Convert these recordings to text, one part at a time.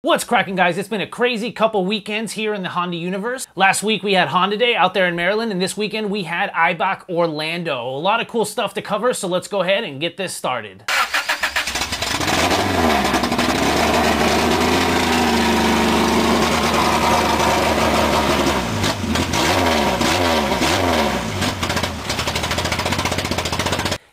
What's cracking, guys? It's been a crazy couple weekends here in the Honda universe. Last week we had Honda Day out there in Maryland, and this weekend we had Eibach Orlando. A lot of cool stuff to cover, so let's go ahead and get this started.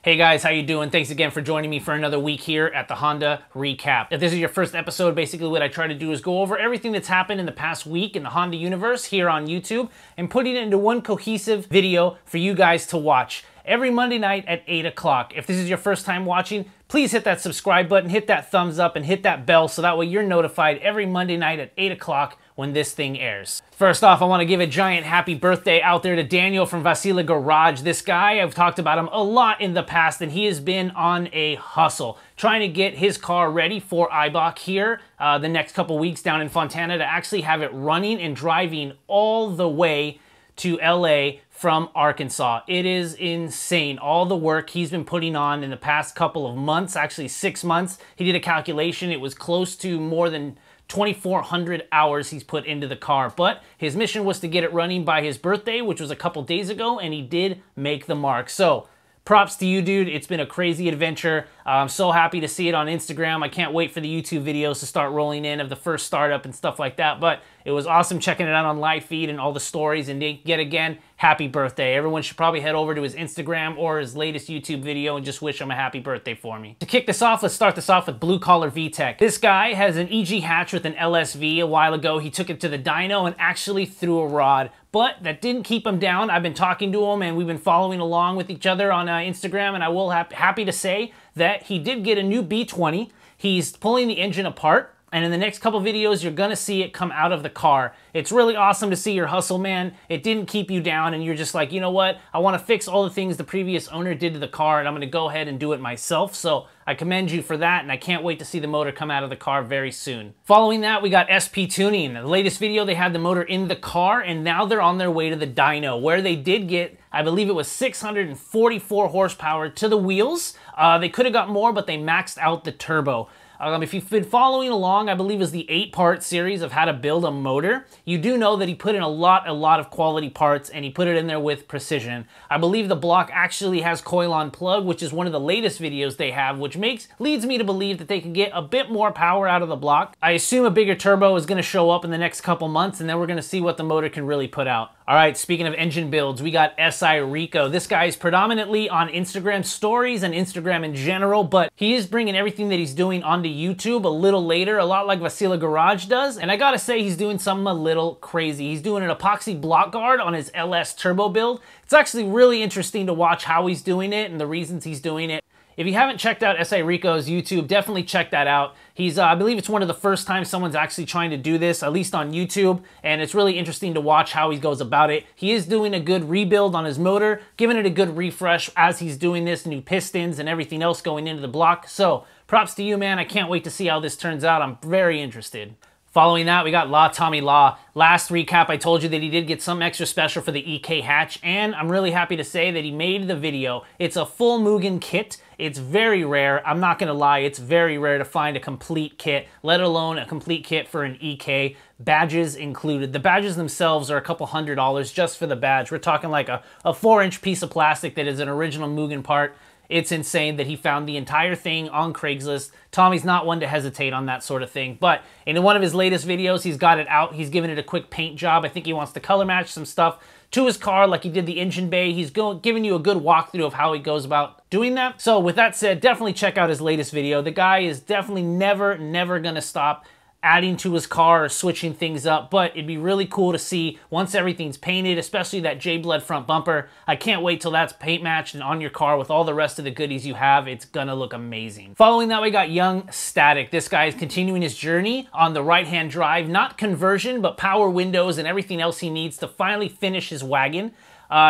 Hey guys, how you doing? Thanks again for joining me for another week here at the Honda Recap. If this is your first episode, basically what I try to do is go over everything that's happened in the past week in the Honda universe here on YouTube and putting it into one cohesive video for you guys to watch every Monday night at 8 o'clock. If this is your first time watching, please hit that subscribe button, hit that thumbs up, and hit that bell so that way you're notified every Monday night at 8 o'clock when this thing airs. First off, I want to give a giant happy birthday out there to Daniel from Vasile Garage. This guy, I've talked about him a lot in the past, and he has been on a hustle trying to get his car ready for Eibach here the next couple weeks down in Fontana to actually have it running and driving all the way to LA from Arkansas. It is insane, all the work he's been putting on in the past couple of months, actually 6 months. He did a calculation, it was close to more than 2,400 hours he's put into the car, but his mission was to get it running by his birthday, which was a couple days ago, and he did make the mark. So props to you, dude. It's been a crazy adventure. I'm so happy to see it on Instagram. I can't wait for the YouTube videos to start rolling in of the first startup and stuff like that, but it was awesome checking it out on live feed and all the stories, and yet again, happy birthday. Everyone should probably head over to his Instagram or his latest YouTube video and just wish him a happy birthday for me. To kick this off, let's start this off with Bluecollar Vtec. This guy has an EG hatch with an LSV. A while ago, he took it to the dyno and actually threw a rod, but that didn't keep him down. I've been talking to him and we've been following along with each other on Instagram, and I will happy to say that he did get a new B20. He's pulling the engine apart, and in the next couple videos, you're gonna see it come out of the car. It's really awesome to see your hustle, man. It didn't keep you down, and you're just like, you know what? I wanna fix all the things the previous owner did to the car, and I'm gonna go ahead and do it myself. So I commend you for that, and I can't wait to see the motor come out of the car very soon. Following that, we got SP Tuning. The latest video, they had the motor in the car, and now they're on their way to the dyno, where they did get, I believe it was 644 horsepower to the wheels. They could have got more, but they maxed out the turbo. If you've been following along, I believe it was the 8-part series of how to build a motor, you do know that he put in a lot of quality parts, and he put it in there with precision. I believe the block actually has coil-on plug, which is one of the latest videos they have, which leads me to believe that they can get a bit more power out of the block. I assume a bigger turbo is going to show up in the next couple months, and then we're going to see what the motor can really put out. All right, speaking of engine builds, we got SI Ricko. This guy is predominantly on Instagram stories and Instagram in general, but he is bringing everything that he's doing onto YouTube a little later, a lot like Vasile Garage does. And I gotta say, he's doing something a little crazy. He's doing an epoxy block guard on his LS turbo build. It's actually really interesting to watch how he's doing it and the reasons he's doing it. If you haven't checked out SI Ricko's YouTube, definitely check that out. He's, I believe it's one of the first times someone's actually trying to do this, at least on YouTube, and it's really interesting to watch how he goes about it. He is doing a good rebuild on his motor, giving it a good refresh as he's doing this, new pistons and everything else going into the block. So props to you, man. I can't wait to see how this turns out. I'm very interested. Following that, we got LaTommyLa. Last recap, I told you that he did get some extra special for the EK hatch, and I'm really happy to say that he made the video. It's a full Mugen kit. It's very rare. I'm not gonna lie, it's very rare to find a complete kit, let alone a complete kit for an EK, badges included. The badges themselves are a couple $100 just for the badge. We're talking like a 4-inch piece of plastic that is an original Mugen part. It's insane that he found the entire thing on Craigslist. Tommy's not one to hesitate on that sort of thing, but in one of his latest videos, he's got it out. He's given it a quick paint job. I think he wants to color match some stuff to his car like he did the engine bay. He's giving you a good walkthrough of how he goes about doing that. So with that said, definitely check out his latest video. The guy is definitely never gonna stop adding to his car or switching things up, but it'd be really cool to see once everything's painted, especially that J-Blood front bumper. I can't wait till that's paint matched and on your car with all the rest of the goodies you have. It's gonna look amazing. Following that, we got YoungStatic. This guy is continuing his journey on the right-hand drive, not conversion, but power windows and everything else he needs to finally finish his wagon.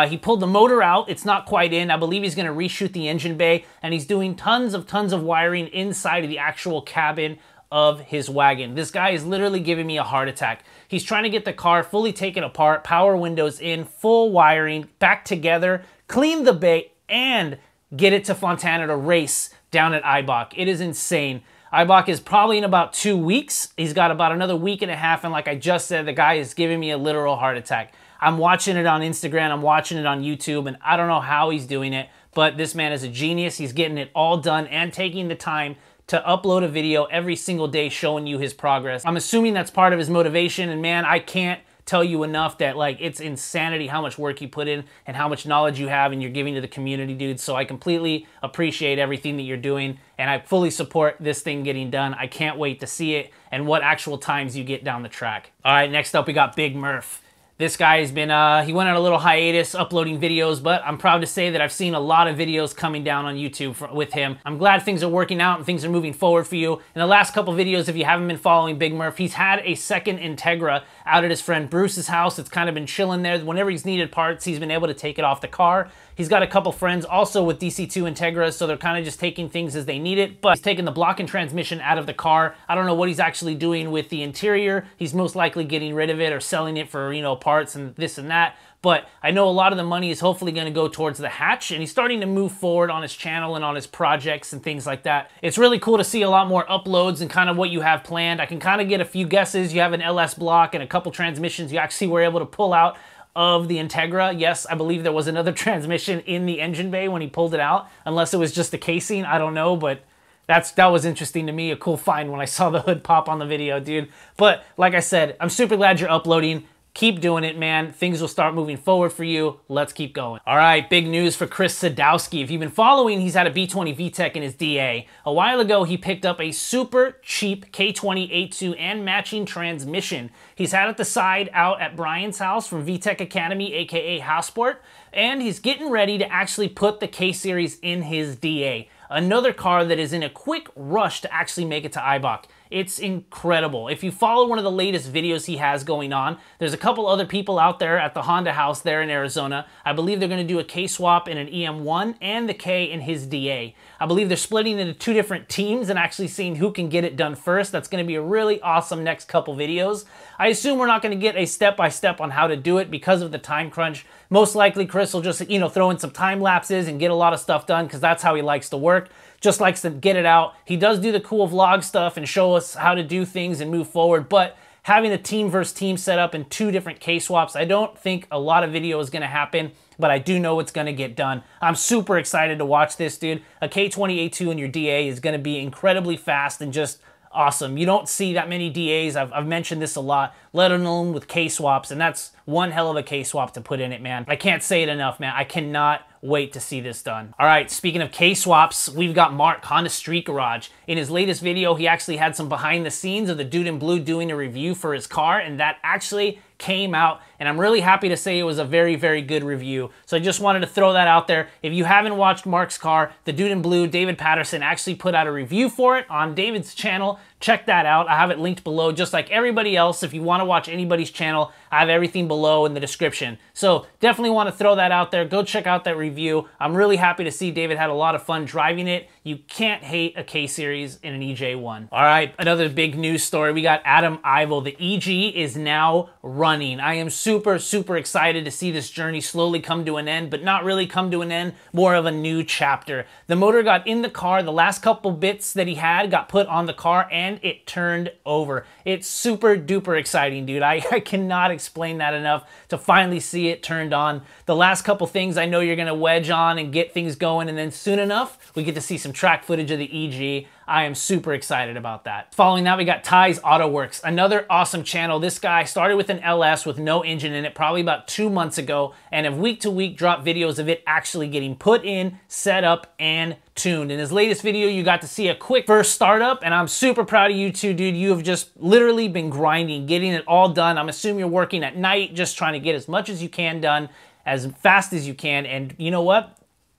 He pulled the motor out. It's not quite in. I believe he's going to reshoot the engine bay, and he's doing tons of wiring inside of the actual cabin of his wagon. This guy is literally giving me a heart attack. He's trying to get the car fully taken apart, power windows in, full wiring, back together, clean the bay, and get it to Fontana to race down at Eibach. It is insane. Eibach is probably in about 2 weeks. He's got about another week and a half, and like I just said, the guy is giving me a literal heart attack. I'm watching it on Instagram, I'm watching it on YouTube, and I don't know how he's doing it, but this man is a genius. He's getting it all done and taking the time to upload a video every single day showing you his progress. I'm assuming that's part of his motivation, and man, I can't tell you enough that like it's insanity how much work you put in and how much knowledge you have and you're giving to the community, dude. So I completely appreciate everything that you're doing, and I fully support this thing getting done. I can't wait to see it and what actual times you get down the track. All right, next up we got Big Murph. This guy has been, he went on a little hiatus uploading videos, but I'm proud to say that I've seen a lot of videos coming down on YouTube with him. I'm glad things are working out and things are moving forward for you. In the last couple videos, if you haven't been following Big Murph, he's had a second Integra out at his friend Bruce's house. It's kind of been chilling there. Whenever he's needed parts, he's been able to take it off the car. He's got a couple friends also with DC2 Integras, so they're kind of just taking things as they need it, but he's taking the block and transmission out of the car. I don't know what he's actually doing with the interior. He's most likely getting rid of it or selling it for, you know, parts and this and that. But I know a lot of the money is hopefully going to go towards the hatch, and he's starting to move forward on his channel and on his projects and things like that. It's really cool to see a lot more uploads and kind of what you have planned. I can kind of get a few guesses. You have an LS block and a couple transmissions you actually were able to pull out of the Integra. Yes, I believe there was another transmission in the engine bay when he pulled it out, unless it was just the casing, I don't know, but that was interesting to me, a cool find when I saw the hood pop on the video, dude. But like I said, I'm super glad you're uploading. Keep doing it, man. Things will start moving forward for you. Let's keep going. All right, big news for Chris Sadowski. If you've been following, he's had a B20 Vtec in his DA. A while ago, he picked up a super cheap K20 A2 and matching transmission. He's had it the side out at Brian's house from Vtec Academy, aka Housport, and he's getting ready to actually put the K-Series in his DA. Another car that is in a quick rush to actually make it to Eibach. It's incredible. If you follow one of the latest videos he has going on, there's a couple other people out there at the Honda house there in Arizona. I believe they're going to do a K-swap in an EM1 and the K in his DA. I believe they're splitting into 2 different teams and actually seeing who can get it done first. That's going to be a really awesome next couple videos. I assume we're not going to get a step-by-step on how to do it because of the time crunch. Most likely Chris will just, you know, throw in some time lapses and get a lot of stuff done because that's how he likes to work. Just likes to get it out. He does do the cool vlog stuff and show us how to do things and move forward, but having a team versus team set up in 2 different K-swaps, I don't think a lot of video is going to happen, but I do know it's going to get done. I'm super excited to watch this, dude. A K20 A2 in your DA is going to be incredibly fast and just awesome. You don't see that many DAs. I've mentioned this a lot, let alone with K-swaps, and that's one hell of a K-swap to put in it, man. I can't say it enough, man. I cannot wait to see this done. All right, speaking of K-swaps, we've got Mark, HondaDay Garage. In his latest video, he actually had some behind the scenes of the dude in blue doing a review for his car, and that actually came out, and I'm really happy to say it was a very, very good review. So I just wanted to throw that out there. If you haven't watched Mark's car, the dude in blue, David Patterson, actually put out a review for it on David's channel. Check that out. I have it linked below, just like everybody else. If you want to watch anybody's channel, I have everything below in the description. So definitely want to throw that out there. Go check out that review. I'm really happy to see David had a lot of fun driving it. You can't hate a K-Series in an EJ1. All right, another big news story. We got Adam Ivell. The EG is now running. I am super, super excited to see this journey slowly come to an end, but not really come to an end, more of a new chapter. The motor got in the car. The last couple bits that he had got put on the car, and it turned over. It's super duper exciting, dude. I cannot explain that enough to finally see it turned on. The last couple things I know you're gonna wedge on and get things going, and then soon enough, we get to see some track footage of the EG. I am super excited about that. Following that, we got Ty's Autoworks, another awesome channel. This guy started with an LS with no engine in it probably about 2 months ago, and have week to week dropped videos of it actually getting put in, set up, and tuned. In his latest video, you got to see a quick first startup, and I'm super proud of you too, dude. You have just literally been grinding, getting it all done. I'm assuming you're working at night, just trying to get as much as you can done, as fast as you can, and you know what?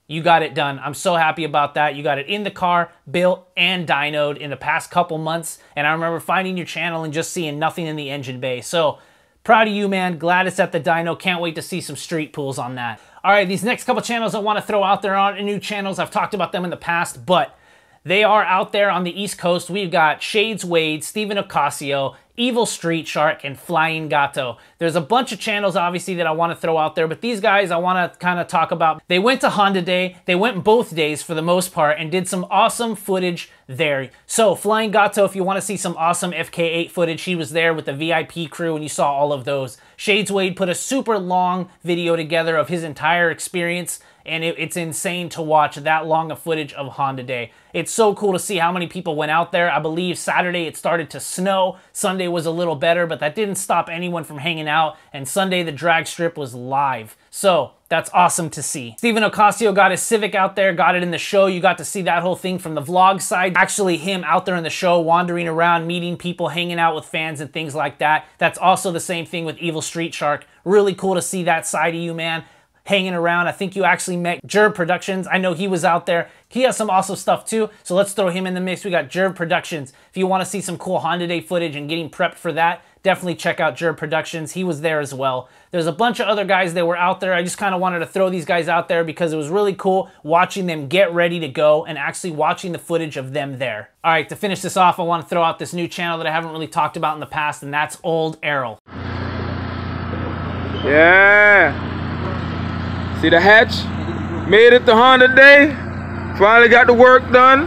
You got it done. I'm so happy about that. You got it in the car, built, and dynoed in the past couple months, and I remember finding your channel and just seeing nothing in the engine bay. So, proud of you, man. Glad it's at the dyno. Can't wait to see some street pools on that. All right, these next couple channels I want to throw out there aren't new channels. I've talked about them in the past, but they are out there on the East Coast. We've got Shades Wade, Steven Ocasio, Evilstreetshark, and Flying Gato. There's a bunch of channels obviously that I want to throw out there, but these guys I want to kind of talk about. They went to Honda Day, they went both days for the most part, and did some awesome footage there. So Flying Gato, if you want to see some awesome FK8 footage, he was there with the VIP crew and you saw all of those. Shades Wade put a super long video together of his entire experience, and it's insane to watch that long of footage of Honda Day. It's so cool to see how many people went out there. I believe Saturday it started to snow. Sunday was a little better, but that didn't stop anyone from hanging out. And Sunday the drag strip was live. So that's awesome to see. Stephen Ocasio got his Civic out there, got it in the show. You got to see that whole thing from the vlog side. Actually him out there in the show, wandering around, meeting people, hanging out with fans and things like that. That's also the same thing with Evilstreetshark. Really cool to see that side of you, man. Hanging around. I think you actually met Jerv Productions. I know he was out there. He has some awesome stuff too, so let's throw him in the mix. We got Jerv Productions. If you want to see some cool Honda Day footage and getting prepped for that, definitely check out Jerv Productions. He was there as well. There's a bunch of other guys that were out there. I just kind of wanted to throw these guys out there because it was really cool watching them get ready to go and actually watching the footage of them there. All right, to finish this off, I want to throw out this new channel that I haven't really talked about in the past, and that's Old Errol. Yeah. See the hatch? Made it to Honda Day. Finally got the work done.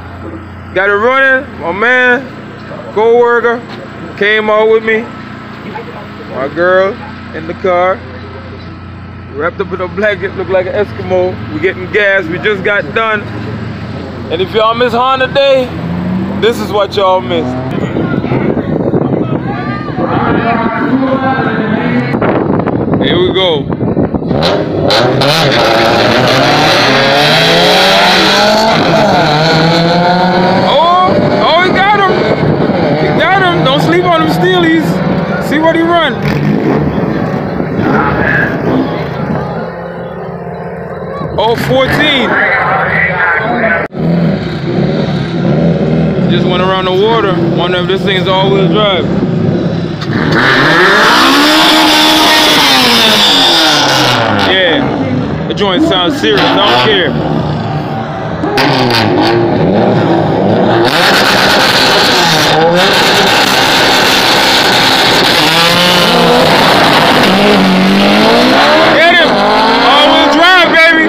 Got it running. My man, co-worker, came out with me. My girl in the car. Wrapped up in a blanket, looked like an Eskimo. We getting gas, we just got done. And if y'all miss Honda Day, this is what y'all missed. Here we go. Oh, he got him. He got him. Don't sleep on him, steelies. See what he run. Oh, 14. Just went around the water. Wonder if this thing is all-wheel drive. Yeah, the joint sounds serious, I don't care. Get him! All-wheel drive, baby!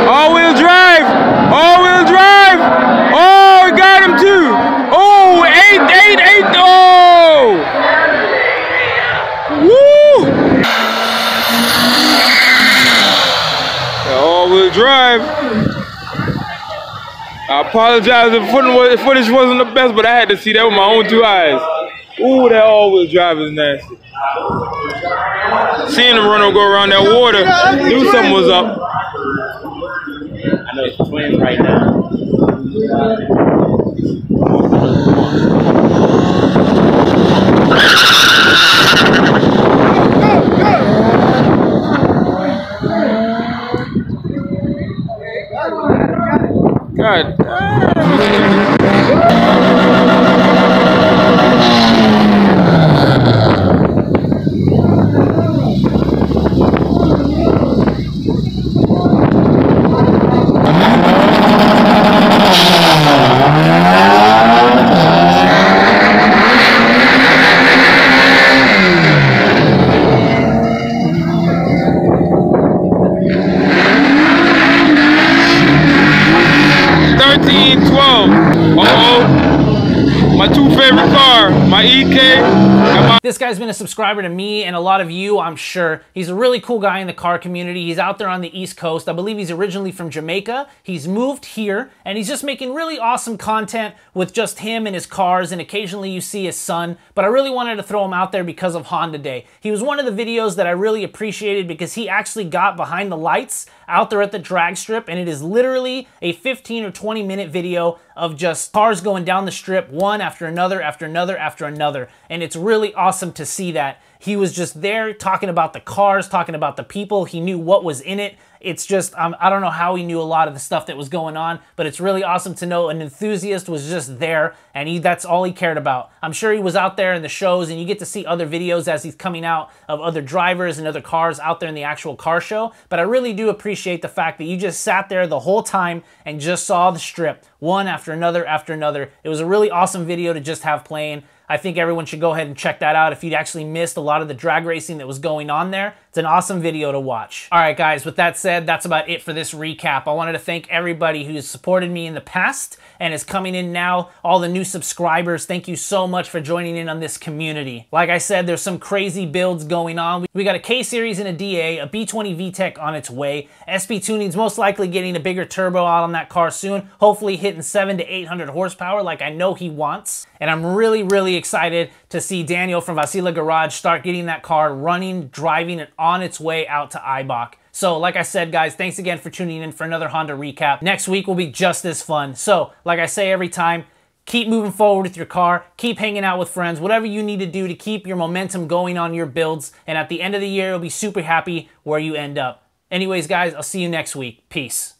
All-wheel drive! All-wheel drive! Oh, we got him too! Oh, 8, oh! Woo! All-wheel drive. I apologize if the footage wasn't the best, but I had to see that with my own 2 eyes. Ooh, that all-wheel drive is nasty. Seeing the runner go around that water, knew something was up. I know it's twins right now. God. My 2 favorite car, my EK and my... This guy's been a subscriber to me and a lot of you, I'm sure. He's a really cool guy in the car community. He's out there on the East Coast. I believe he's originally from Jamaica. He's moved here and he's just making really awesome content with just him and his cars, and occasionally you see his son. But I really wanted to throw him out there because of Honda Day. He was one of the videos that I really appreciated because he actually got behind the lights out there at the drag strip, and it is literally a 15 or 20 minute video of just cars going down the strip, one after another, after another, after another. And it's really awesome to see that. He was just there talking about the cars, talking about the people. He knew what was in it. It's just, I don't know how he knew a lot of the stuff that was going on, but it's really awesome to know an enthusiast was just there, and that's all he cared about. I'm sure he was out there in the shows, and you get to see other videos as he's coming out of other drivers and other cars out there in the actual car show, but I really do appreciate the fact that you just sat there the whole time and just saw the strip, one after another after another. It was a really awesome video to just have playing. I think everyone should go ahead and check that out if you actually missed a lot of the drag racing that was going on there. It's an awesome video to watch. All right, guys, with that said, that's about it for this recap. I wanted to thank everybody who's supported me in the past and is coming in now. All the new subscribers, thank you so much for joining in on this community. Like I said, there's some crazy builds going on. We got a K-Series and a DA, a B20 Vtec on its way. SP Tuning's most likely getting a bigger turbo out on that car soon, hopefully hitting 700 to 800 horsepower like I know he wants. And I'm really, really excited to see Daniel from Vasile Garage start getting that car running, driving, and on its way out to Eibach. So like I said, guys, thanks again for tuning in for another Honda recap. Next week will be just as fun. So like I say every time, keep moving forward with your car, keep hanging out with friends, whatever you need to do to keep your momentum going on your builds. And at the end of the year, you'll be super happy where you end up. Anyways, guys, I'll see you next week. Peace.